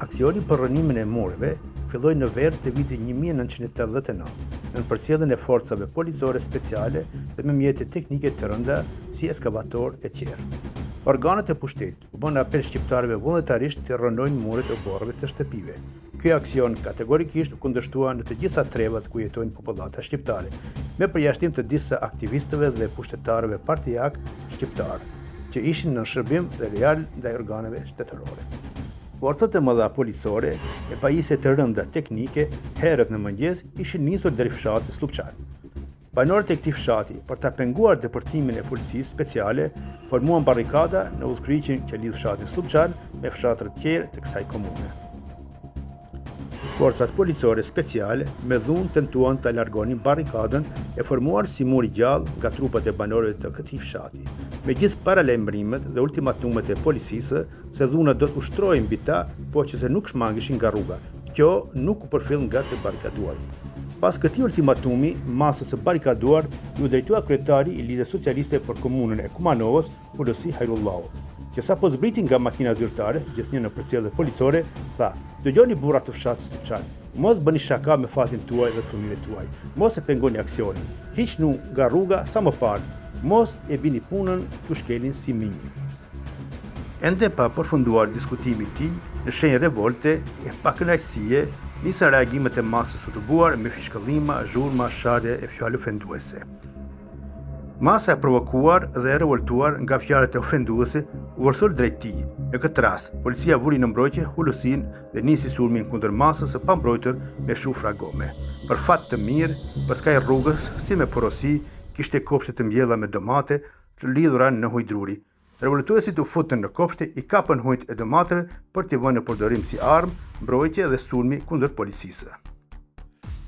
Aksioni për rënimin e mureve filloi në verë të vitit 1989, në përcjelljen e forcave policore speciale dhe me mjete teknike të rënda si ekskavator e tjerë. Organet e pushtetit u bën apel shqiptarëve vullnetarisht të rënojnë muret e borëve të shtëpive. Ky aksion kategorikisht u kundërshtua në të gjitha trevat ku jetojnë popullata shqiptare, me përjashtim të disa aktivistëve dhe pushtetarëve partijak shqiptar, që ishin në shërbim dhe lojal ndaj organeve shtetërore. Forcat e mëdha policore e pajisje të rënda teknike herët në mëngjes ishin nisur deri fshati Slupçan. Banorët e këtij fshati, për ta penguar depërtimin e policisë speciale, formuan barrikada në udhkryqin që lidh fshatin Slupçan me fshatra të tjerë të kësaj komune. Forcat policore speciale me dhunë tentuan ta largonin barrikadën e formuar si muri gjallë nga trupat e banorëve të këtij fshati, me gjithë paralajmërimet dhe ultimatumet e policisë se dhuna do të ushtrojnë mbi ta, po që se nuk shmangishin nga rruga. Kjo nuk u përfill nga të barrikaduarit. Pas këtij ultimatumi, masës së barrikaduar ju drejtua kryetari i Lidhjes Socialiste për komunën e Kumanovës, Hulusi Hajrullahu, që sapo zbriti nga makina zyrtare, gjithnjë në përcjellje policore, tha: "Dëgjoni burra të fshatit Slupçan, mos bëni shaka me fatin tuaj dhe fëmijëve tuaj. Mos e pengoni aksionin. Hiqnu nga rruga sa më parë. Mos e bini punën t'u shkelin si minj." Ende pa përfunduar diskutimi i tij, në shenjë revolte e pakënaqësie, nisën reagimet e masës së tubuar me fishkëllima, zhurma, sharje e fjalë ofenduese. Masa e provokuar dhe e revoltuar nga fjalët e ofenduese u vërsul drejt tij. Në këtë rast, policia vuri në mbrojtje Hulusin dhe nisi sulmin kundër masës së pambrojtur me shufra gome. Për fat të mirë, për skaj rrugës, si me porosi, kishte kopshte të mbjella me domate të lidhura në hujdruri. Revoltuesit u futën në kopshte, i kapën hujt e domateve për t'i vënë në përdorim si armë, mbrojtje dhe sulmi kundër policisë.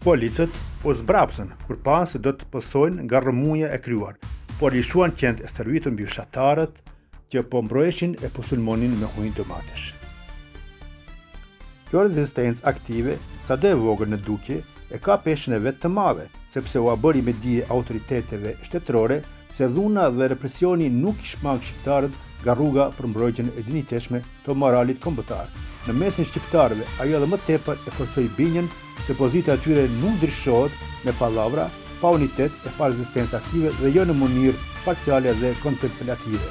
Policët u zbrapsën kur panë se do të pësojnë nga rrëmuja e kryuar, por lëshuan qend e stërvitur mbi fshatarët që po mbrojshin e po sulmonin me hujin domatesh. Kjo rezistencë aktive, sado e vogël në dukje, e ka peshën e vet të madhe, sepse u bëri me dije autoriteteve shtetërore se dhuna dhe represioni nuk i shmang shqiptarët nga rruga për mbrojtjen e dinjitetshme të moralit kombëtar. Në mesin shqiptarëve, ajo edhe më tepër e forcoi binjen se pozita e tyre nuk ndryshohet me pallavra, pa unitet e pa rezistencë aktive dhe jo në mënyrë parciale dhe kontemplative.